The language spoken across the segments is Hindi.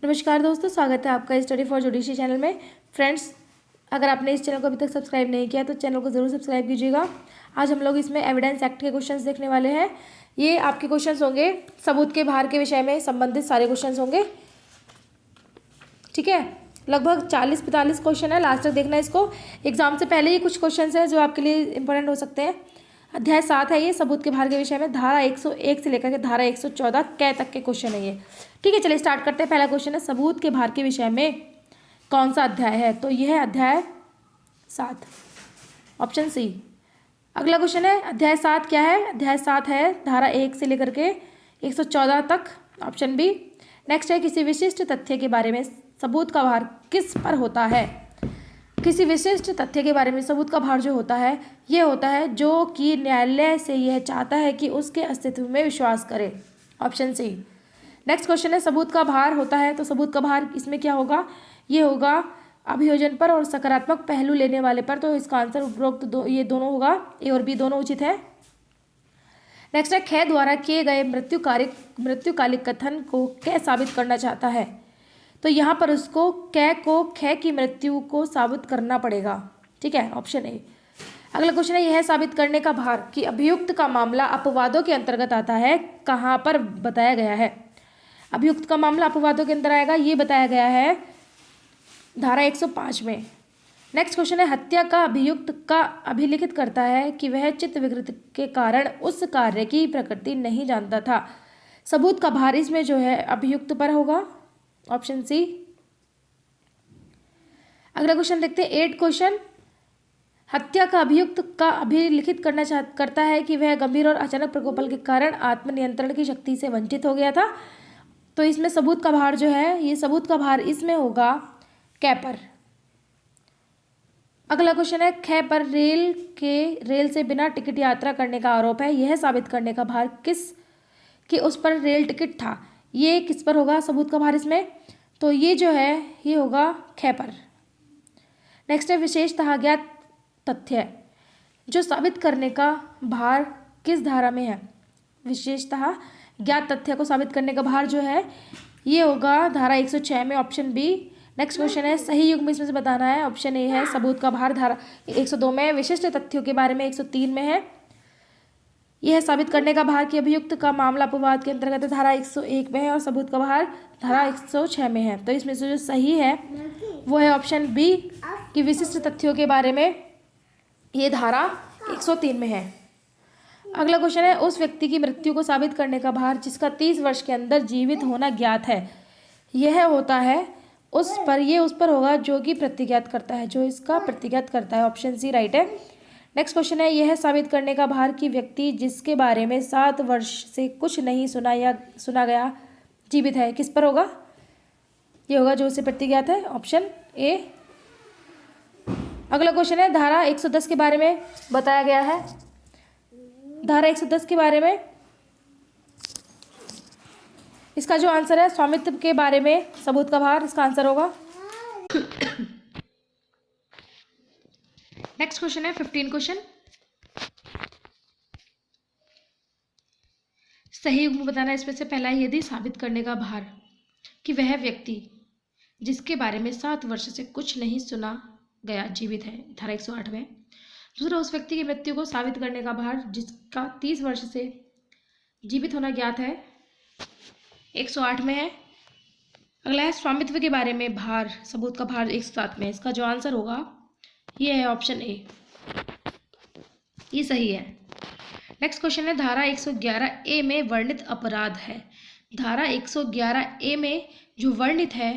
नमस्कार दोस्तों, स्वागत है आपका स्टडी फॉर जुडिशरी चैनल में। फ्रेंड्स, अगर आपने इस चैनल को अभी तक सब्सक्राइब नहीं किया तो चैनल को ज़रूर सब्सक्राइब कीजिएगा। आज हम लोग इसमें एविडेंस एक्ट के क्वेश्चंस देखने वाले हैं। ये आपके क्वेश्चंस होंगे, सबूत के भार के विषय में संबंधित सारे क्वेश्चंस होंगे। ठीक है, लगभग 40-45 क्वेश्चन है, लास्ट तक देखना है इसको। एग्जाम से पहले ही कुछ क्वेश्चन है जो आपके लिए इंपॉर्टेंट हो सकते हैं। अध्याय 7 है ये, सबूत के भार के विषय में। धारा 101 से लेकर के धारा 114 कै तक के क्वेश्चन है ये। ठीक है, चलिए स्टार्ट करते हैं। पहला क्वेश्चन है, सबूत के भार के विषय में कौन सा अध्याय है? तो यह है अध्याय 7, ऑप्शन सी। अगला क्वेश्चन है, अध्याय 7 क्या है? अध्याय 7 है धारा 1 से लेकर के 114 तक, ऑप्शन बी। नेक्स्ट है, किसी विशिष्ट तथ्य के बारे में सबूत का भार किस पर होता है? किसी विशिष्ट तथ्य के बारे में सबूत का भार जो होता है, ये होता है जो कि न्यायालय से यह चाहता है कि उसके अस्तित्व में विश्वास करे, ऑप्शन सी। नेक्स्ट क्वेश्चन है, सबूत का भार होता है तो सबूत का भार इसमें क्या होगा? ये होगा अभियोजन पर और सकारात्मक पहलू लेने वाले पर। तो इसका आंसर उपरोक्त ये दोनों होगा, ए और बी दोनों उचित है। नेक्स्ट है, खे द्वारा किए गए मृत्युकालिक कथन को कै साबित करना चाहता है? तो यहाँ पर उसको कै को खे की मृत्यु को साबित करना पड़ेगा। ठीक है, ऑप्शन ए। अगला क्वेश्चन है, यह साबित करने का भार कि अभियुक्त का मामला अपवादों के अंतर्गत आता है, कहाँ पर बताया गया है? अभियुक्त का मामला अपवादों के अंदर आएगा, ये बताया गया है धारा 105 में। नेक्स्ट क्वेश्चन है, हत्या का अभियुक्त का अभिलिखित करता है कि वह चित्त विकृति के कारण उस कार्य की प्रकृति नहीं जानता था। सबूत का भार इसमें जो है अभियुक्त पर होगा, ऑप्शन सी। अगला क्वेश्चन देखते हैं, 8 क्वेश्चन। हत्या का अभियुक्त का अभिलिखित करता है कि वह गंभीर और अचानक प्रकोपल के कारण आत्मनियंत्रण की शक्ति से वंचित हो गया था। तो इसमें सबूत का भार जो है, ये सबूत का भार इसमें होगा कै पर। अगला क्वेश्चन है, खे पर रेल से बिना टिकट यात्रा करने का आरोप है, यह साबित करने का भार कि उस पर रेल टिकट था, ये किस पर होगा सबूत का भार इसमें? तो ये जो है ये होगा खे पर। नेक्स्ट है, विशेषतः ज्ञात तथ्य जो साबित करने का भार किस धारा में है? विशेषतः ज्ञात तथ्य को साबित करने का भार जो है ये होगा धारा 106 में, ऑप्शन बी। नेक्स्ट क्वेश्चन है, सही युग में इसमें से बताना है, ऑप्शन ए है सबूत का भार धारा 102 में। विशिष्ट तथ्यों के बारे में 103 में है। यह साबित करने का भार कि अभियुक्त का मामला अपवाद के अंतर्गत धारा 101 में है और सबूत का भार धारा 106 में है। तो इसमें से जो सही है वो है ऑप्शन बी कि विशिष्ट तथ्यों के बारे में ये धारा 103 में है। अगला क्वेश्चन है, उस व्यक्ति की मृत्यु को साबित करने का भार जिसका 30 वर्ष के अंदर जीवित होना ज्ञात है, यह होता है उस पर होगा जो कि प्रतिज्ञात करता है, जो इसका प्रतिज्ञात करता है, ऑप्शन सी राइट है। नेक्स्ट क्वेश्चन है, यह साबित करने का भार कि व्यक्ति जिसके बारे में 7 वर्ष से कुछ नहीं सुना गया जीवित है, किस पर होगा? ये होगा जो उसे प्रतिज्ञात है, ऑप्शन ए। अगला क्वेश्चन है, धारा 110 के बारे में बताया गया है। धारा 110 के बारे में इसका जो आंसर है स्वामित्व के बारे में सबूत का भार, इसका आंसर होगा। नेक्स्ट क्वेश्चन है 15 क्वेश्चन। सही युग में बताना है इसमें से। पहला, यदि साबित करने का भार कि वह व्यक्ति जिसके बारे में 7 वर्ष से कुछ नहीं सुना गया जीवित है, धारा 108 में। दूसरा, उस व्यक्ति की मृत्यु को साबित करने का भार जिसका 30 वर्ष से जीवित होना ज्ञात है, 108 में है। अगला है, स्वामित्व के बारे में भार, सबूत का भार 107 में। इसका जो आंसर होगा ये है ऑप्शन ए, ये सही है। नेक्स्ट क्वेश्चन है, धारा 111 ए में वर्णित अपराध है। धारा 111 ए में जो वर्णित है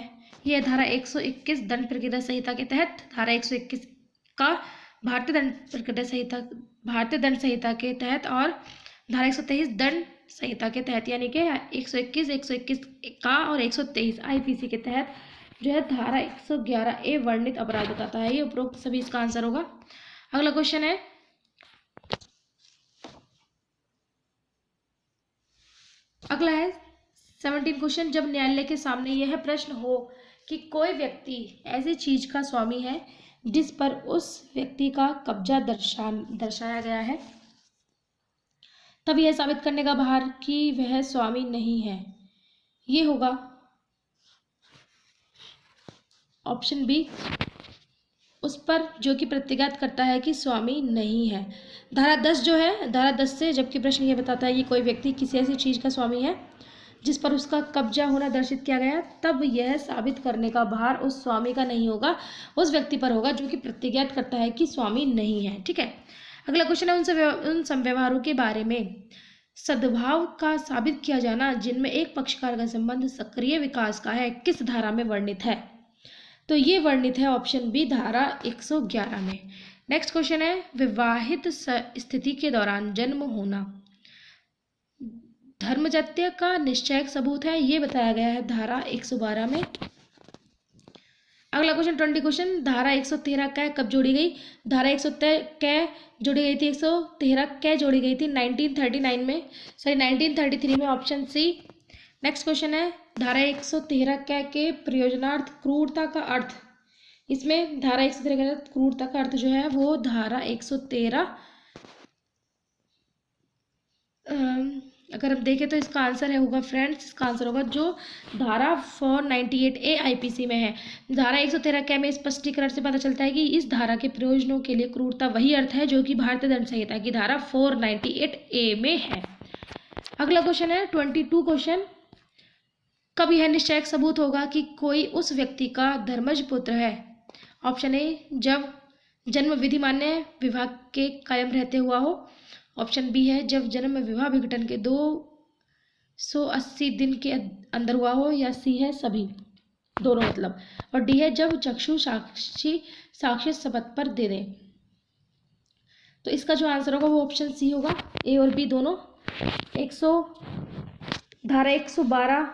यह धारा 121 दंड प्रक्रिया संहिता के तहत, धारा 121 का भारतीय दंड संहिता के तहत और धारा 123 दंड संहिता के तहत, यानी कि 121 का और 123 आईपीसी के तहत जो है धारा 111 ए वर्णित अपराध बताता है। ये उपरोक्त सभी इसका आंसर होगा। अगला क्वेश्चन है, अगला है 17 क्वेश्चन। जब न्यायालय के सामने यह प्रश्न हो कि कोई व्यक्ति ऐसी चीज का स्वामी है जिस पर उस व्यक्ति का कब्जा दर्शाया गया है, तब यह साबित करने का भार कि वह स्वामी नहीं है, ये होगा ऑप्शन बी, उस पर जो कि प्रतिज्ञात करता है कि स्वामी नहीं है। धारा 10 जो है, धारा 10 से जबकि प्रश्न ये बताता है कि कोई व्यक्ति किसी ऐसी चीज़ का स्वामी है जिस पर उसका कब्जा होना दर्शित किया गया, तब यह साबित करने का भार उस स्वामी का नहीं होगा, उस व्यक्ति पर होगा जो कि प्रतिज्ञात करता है कि स्वामी नहीं है। ठीक है, अगला क्वेश्चन है उन संव्यवहारों के बारे में सद्भाव का साबित किया जाना जिनमें एक पक्षकार का संबंध सक्रिय विकास का है, किस धारा में वर्णित है? तो ये वर्णित है ऑप्शन बी, धारा 111 में। नेक्स्ट क्वेश्चन है विवाहित स्थिति के दौरान जन्म होना धर्मजत्य का निश्चयक सबूत है, ये बताया गया है धारा 112 में। अगला क्वेश्चन 20 क्वेश्चन, धारा 113 कै कब जोड़ी गई? धारा 113 कै जोड़ी गई थी, 113 कै जोड़ी गई थी 1939 में, सॉरी 1933 में, ऑप्शन सी। नेक्स्ट क्वेश्चन है धारा 113 कै के प्रयोजनार्थ क्रूरता का अर्थ, इसमें धारा 113 के तहत क्रूरता का अर्थ जो है वो धारा 113 अगर हम देखें तो इसका आंसर है होगा फ्रेंड्स, इसका आंसर होगा जो धारा 498A IPC में है। धारा 113 कै में स्पष्टीकरण से पता चलता है कि इस धारा के प्रयोजनों के लिए क्रूरता वही अर्थ है जो कि भारतीय दंड संहिता की धारा 498A में है। अगला क्वेश्चन है 22 क्वेश्चन, कब यह निश्चयक सबूत होगा कि कोई उस व्यक्ति का धर्मज पुत्र है? ऑप्शन ए, जब जन्म विधि मान्य विवाह के कायम रहते हुआ हो। ऑप्शन बी है जब जन्म विवाह विघटन के 280 दिन के अंदर हुआ हो, या सी है सभी दोनों मतलब, और डी है जब चक्षु साक्षी शपथ पर दे दें। तो इसका जो आंसर होगा वो ऑप्शन सी होगा, ए और बी दोनों। धारा 112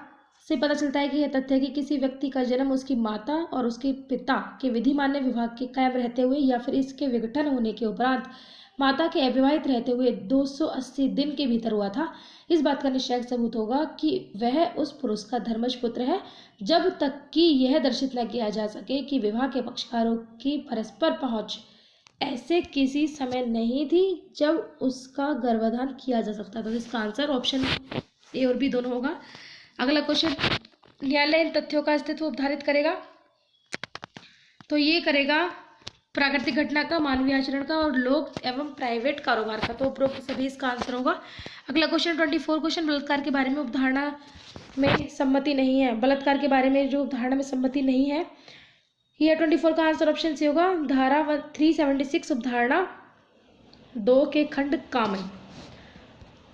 से पता चलता है कि यह तथ्य कि किसी व्यक्ति का जन्म उसकी माता और उसके पिता के विधि मान्य विवाह के कायम रहते हुए या फिर इसके विघटन होने के उपरांत माता के अविवाहित रहते हुए 280 दिन के भीतर हुआ था, इस बात का निश्चयक सबूत होगा कि वह उस पुरुष का धर्मज पुत्र है जब तक कि यह दर्शित न किया जा सके कि विवाह के पक्षकारों की परस्पर पहुंच ऐसे किसी समय नहीं थी जब उसका गर्भाधान किया जा सकता था। तो इसका आंसर ऑप्शन ए और बी दोनों होगा। अगला क्वेश्चन, न्यायालय इन तथ्यों का अस्तित्व उपधारित करेगा, तो ये करेगा प्राकृतिक घटना का, मानवीय आचरण का और लोक एवं प्राइवेट कारोबार का, तो उपरोक्त सभी इसका आंसर होगा। अगला क्वेश्चन 24 क्वेश्चन, बलात्कार के बारे में उपधारणा में सम्मति नहीं है, बलात्कार के बारे में जो उपधारणा में सम्मति नहीं है, यह 24 का आंसर ऑप्शन सी होगा, धारा 376 उपधारणा 2 के खंड का में।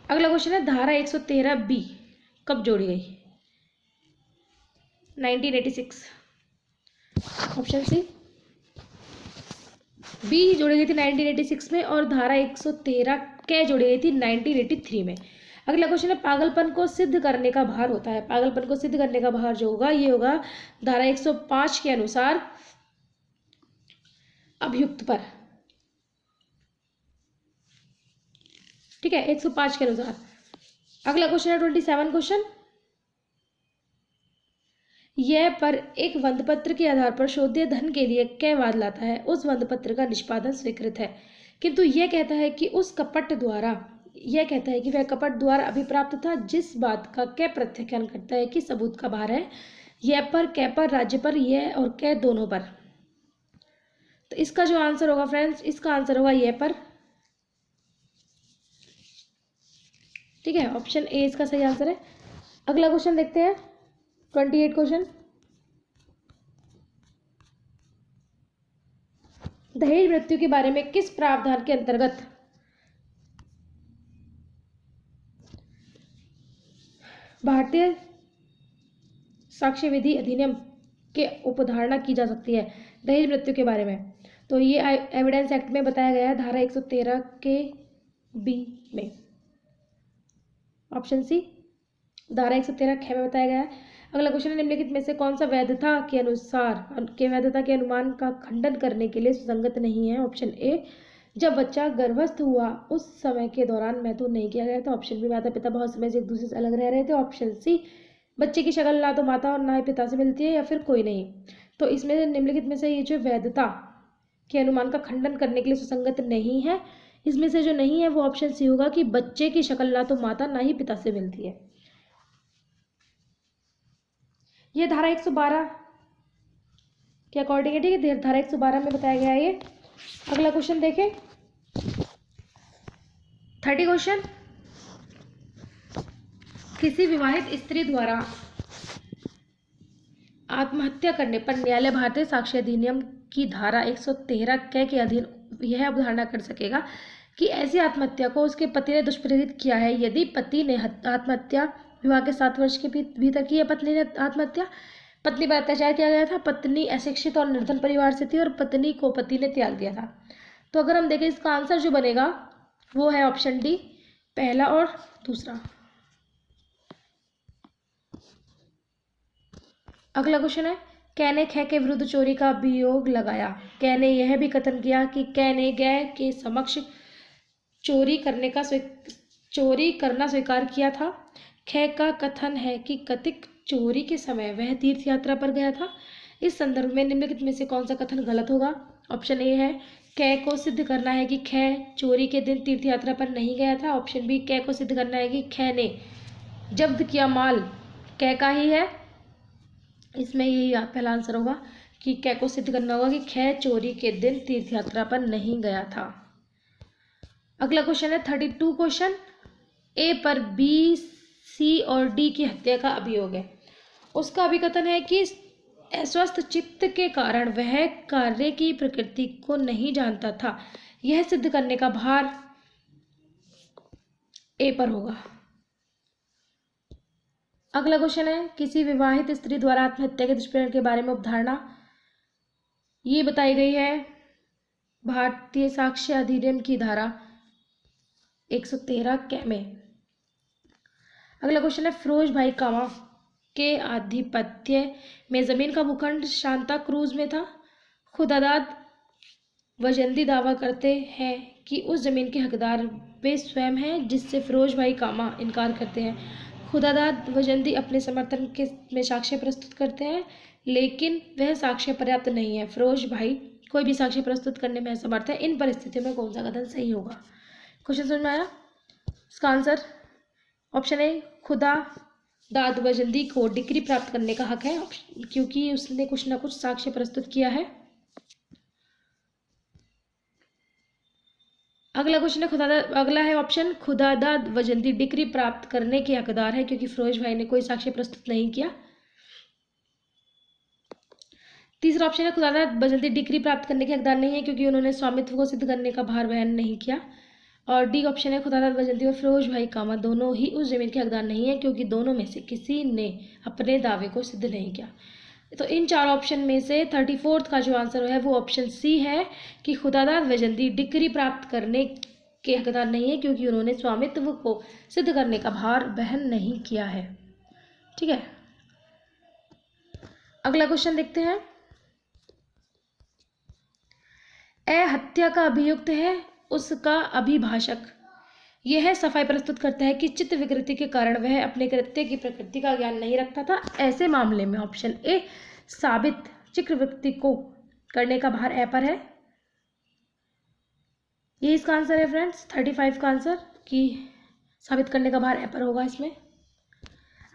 अगला क्वेश्चन है धारा 113B कब जोड़ी गई? 1986, ऑप्शन सी। बी जोड़ी गई थी 1986 में और धारा 113 कै जोड़ी गई थी 1983 में। अगला क्वेश्चन है पागलपन को सिद्ध करने का भार होता है, पागलपन को सिद्ध करने का भार जो होगा ये होगा धारा 105 के अनुसार अभियुक्त पर। ठीक है, 105 के अनुसार। अगला क्वेश्चन है 27 क्वेश्चन, यह पर एक वंदपत्र के आधार पर शोध्य धन के लिए कै वाद लाता है? उस वंदपत्र का निष्पादन स्वीकृत है, किंतु यह कहता है कि उस कपट द्वारा, यह कहता है कि वह कपट द्वारा अभिप्राप्त था, जिस बात का कै प्रत्याख्यान करता है कि सबूत का भार है यह पर, कै पर, राज्य पर, यह और कै दोनों पर। तो इसका जो आंसर होगा फ्रेंड्स, इसका आंसर होगा यह पर। ठीक है, ऑप्शन ए इसका सही आंसर है। अगला क्वेश्चन देखते हैं 28 क्वेश्चन, दहेज मृत्यु के बारे में किस प्रावधान के अंतर्गत भारतीय साक्ष्य विधि अधिनियम के उपधारणा की जा सकती है दहेज मृत्यु के बारे में? तो ये एविडेंस एक्ट में बताया गया है धारा 113 के बी में, ऑप्शन सी। धारा 113 ख में बताया गया है। अगला क्वेश्चन है निम्नलिखित में से कौन सा वैधता के वैधता के अनुमान का खंडन करने के लिए सुसंगत नहीं है? ऑप्शन ए, जब बच्चा गर्भस्थ हुआ उस समय के दौरान महत्व नहीं किया गया था। ऑप्शन बी, माता पिता बहुत समय से एक दूसरे से अलग रह रहे थे। ऑप्शन सी, बच्चे की शक्ल ना तो माता और ना ही पिता से मिलती है, या फिर कोई नहीं। तो इसमें निम्नलिखित में से ये जो वैधता के अनुमान का खंडन करने के लिए सुसंगत नहीं है, इसमें से जो नहीं है वो ऑप्शन सी होगा कि बच्चे की शक्ल ना तो माता ना ही पिता से मिलती है। यह धारा 112 के अकॉर्डिंग है, ठीक है। धारा 112 में बताया गया है ये। अगला क्वेश्चन देखें, 30 क्वेश्चन। किसी विवाहित स्त्री द्वारा आत्महत्या करने पर न्यायालय भारतीय साक्ष्य अधिनियम की धारा 113 क के अधीन यह अवधारणा कर सकेगा कि ऐसी आत्महत्या को उसके पति ने दुष्प्रेरित किया है यदि पति ने आत्महत्या विवाह के 7 वर्ष के भीतर की है। पत्नी ने आत्महत्या, पत्नी पर अत्याचार किया गया था, पत्नी अशिक्षित और निर्धन परिवार से थी और पत्नी को पति ने त्याग दिया था। तो अगर हम देखें इसका आंसर जो बनेगा वो है ऑप्शन डी, पहला और दूसरा। अगला क्वेश्चन है, कै ने ख के विरुद्ध चोरी का अभियोग लगाया। कै ने यह भी कथन किया कि कै ने गै के समक्ष चोरी करना स्वीकार किया था। ख का कथन है कि कथित चोरी के समय वह तीर्थ यात्रा पर गया था। इस संदर्भ में निम्नलिखित में से कौन सा कथन गलत होगा? ऑप्शन ए है कै को सिद्ध करना है कि ख चोरी के दिन तीर्थ यात्रा पर नहीं गया था। ऑप्शन बी, कै को सिद्ध करना है कि ख ने जब्त किया माल कै का ही है। इसमें यही पहला आंसर होगा कि कै को सिद्ध करना होगा कि ख चोरी के दिन तीर्थ यात्रा पर नहीं गया था। अगला क्वेश्चन है 32 क्वेश्चन। ए पर बी, सी और डी की हत्या का अभियोग है। उसका अभिकथन है कि अस्वस्थ चित्त के कारण वह कार्य की प्रकृति को नहीं जानता था। यह सिद्ध करने का भार ए पर होगा। अगला क्वेश्चन है, किसी विवाहित स्त्री द्वारा आत्महत्या के दुष्प्रेरण के बारे में अवधारणा ये बताई गई है भारतीय साक्ष्य अधिनियम की धारा 113 क में। अगला क्वेश्चन है, फिरोज भाई कामा के आधिपत्य में जमीन का भूखंड शांता क्रूज में था। खुदादाद वजंदी दावा करते हैं कि उस जमीन के हकदार वे स्वयं हैं, जिससे फिरोज भाई कामा इनकार करते हैं। खुदादाद वजंदी अपने समर्थन के में साक्ष्य प्रस्तुत करते हैं, लेकिन वह साक्ष्य पर्याप्त नहीं है। फिरोज भाई कोई भी साक्ष्य प्रस्तुत करने में असमर्थ है। इन परिस्थितियों में कौन सा कथन सही होगा? क्वेश्चन समझ में आया? इसका आंसर ऑप्शन ए, खुदादाद वजंदी को डिग्री प्राप्त करने का हक है, क्योंकि उसने कुछ ना कुछ साक्ष्य प्रस्तुत किया है। अगला क्वेश्चन है अगला है ऑप्शन, खुदादाद वजंदी डिग्री प्राप्त करने के हकदार है क्योंकि फिरोज भाई ने कोई साक्ष्य प्रस्तुत नहीं किया। तीसरा ऑप्शन है, खुदादाद वजंदी डिग्री प्राप्त करने के हकदार नहीं है क्योंकि उन्होंने स्वामित्व को सिद्ध करने का भार वहन नहीं किया। और डी ऑप्शन है, खुदादाद वजंदी और फिरोज भाई कामा दोनों ही उस जमीन के हकदार नहीं है क्योंकि दोनों में से किसी ने अपने दावे को सिद्ध नहीं किया। तो इन चार ऑप्शन में से 34 का जो आंसर है वो ऑप्शन सी है कि खुदादाद वजंदी डिग्री प्राप्त करने के हकदार नहीं है क्योंकि उन्होंने स्वामित्व को सिद्ध करने का भार वहन नहीं किया है। ठीक है, अगला क्वेश्चन देखते हैं। ए हत्या का अभियुक्त है उसका अभिभाषक यह सफाई प्रस्तुत करता है कि चित्त विकृति के कारण वह अपने कृत्य की प्रकृति का ज्ञान नहीं रखता था। ऐसे मामले में ऑप्शन ए साबित चित्त विकृति को करने का भार ए पर है। ये इसका आंसर है फ्रेंड्स, 35 का आंसर कि साबित करने का भार ए पर होगा इसमें।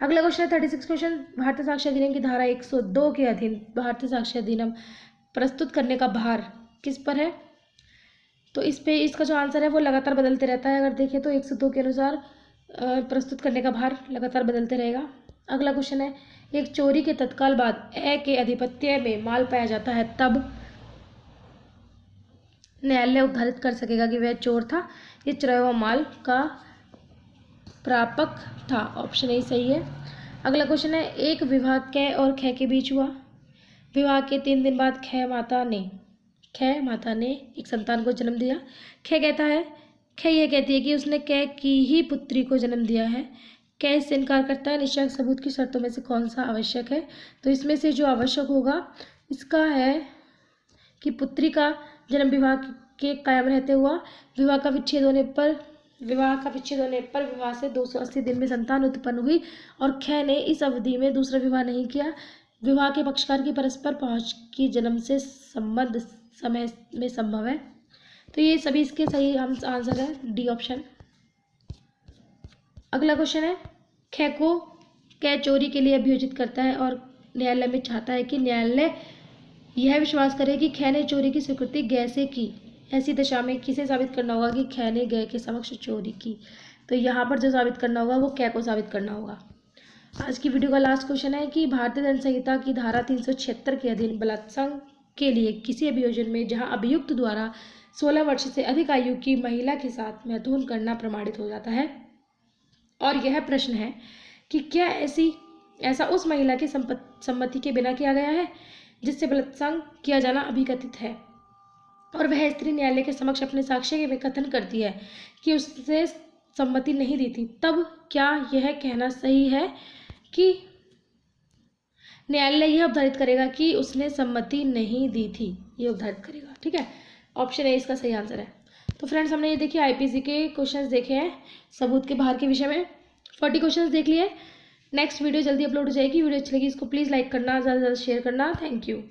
अगला क्वेश्चन है 36 क्वेश्चन। भारतीय साक्ष्य अधिनियम की धारा 102 के अधीन भारतीय साक्ष्य अधिनियम प्रस्तुत करने का भार किस पर है? तो इस पे इसका जो आंसर है वो लगातार बदलते रहता है। अगर देखें तो 102 के अनुसार प्रस्तुत करने का भार लगातार बदलते रहेगा। अगला क्वेश्चन है, एक चोरी के तत्काल बाद ए के आधिपत्य में माल पाया जाता है तब न्यायालय उद्धारित कर सकेगा कि वह चोर था, ये चुराया हुआ माल का प्रापक था। ऑप्शन ए सही है। अगला क्वेश्चन है, एक विवाह कै और ख के बीच हुआ। विवाह के 3 दिन बाद ख माता ने एक संतान को जन्म दिया। ख कहता है, ख यह कहती है कि उसने कै की ही पुत्री को जन्म दिया है। कै इससे इनकार करता है। निश्चय सबूत की शर्तों में से कौन सा आवश्यक है? तो इसमें से जो आवश्यक होगा इसका है कि पुत्री का जन्म विवाह के कायम रहते हुआ, विवाह का विच्छेद होने पर विवाह से 280 दिन में संतान उत्पन्न हुई और ख ने इस अवधि में दूसरा विवाह नहीं किया। विवाह के पक्षकार की परस्पर पहुंच की जन्म से संबंध समय में संभव है। तो ये सभी इसके सही आंसर है, डी ऑप्शन। अगला क्वेश्चन है, ख को चोरी के लिए अभियोजित करता है और न्यायालय में चाहता है कि न्यायालय यह विश्वास करे कि ख ने चोरी की स्वीकृति ग से की। ऐसी दशा में किसे साबित करना होगा कि ख ने ग के समक्ष चोरी की। तो यहाँ पर जो साबित करना होगा वो क को साबित करना होगा। आज की वीडियो का लास्ट क्वेश्चन है कि भारतीय दंड संहिता की धारा 376 के अधीन बलात्संग के लिए किसी अभियोजन में जहां अभियुक्त द्वारा 16 वर्ष से अधिक आयु की महिला के साथ मैथुन करना प्रमाणित हो जाता है, और यह प्रश्न है कि क्या ऐसा उस महिला की सम्मति के बिना किया गया है जिससे बलात्संग किया जाना अभिकथित है, और वह स्त्री न्यायालय के समक्ष अपने साक्ष्य में कथन करती है कि उससे सम्मति नहीं दी थी। तब क्या यह कहना सही है कि न्यायालय यह अवधारित करेगा कि उसने सम्मति नहीं दी थी, ये अवधारित करेगा। ठीक है, ऑप्शन ए इसका सही आंसर है। तो फ्रेंड्स, हमने ये देखिए आईपीसी के क्वेश्चंस देखे हैं सबूत के बाहर के विषय में, 40 क्वेश्चंस देख लिए। नेक्स्ट वीडियो जल्दी अपलोड हो जाएगी। वीडियो अच्छी लगी इसको प्लीज़ लाइक करना, ज़्यादा से ज़्यादा शेयर करना। Thank you.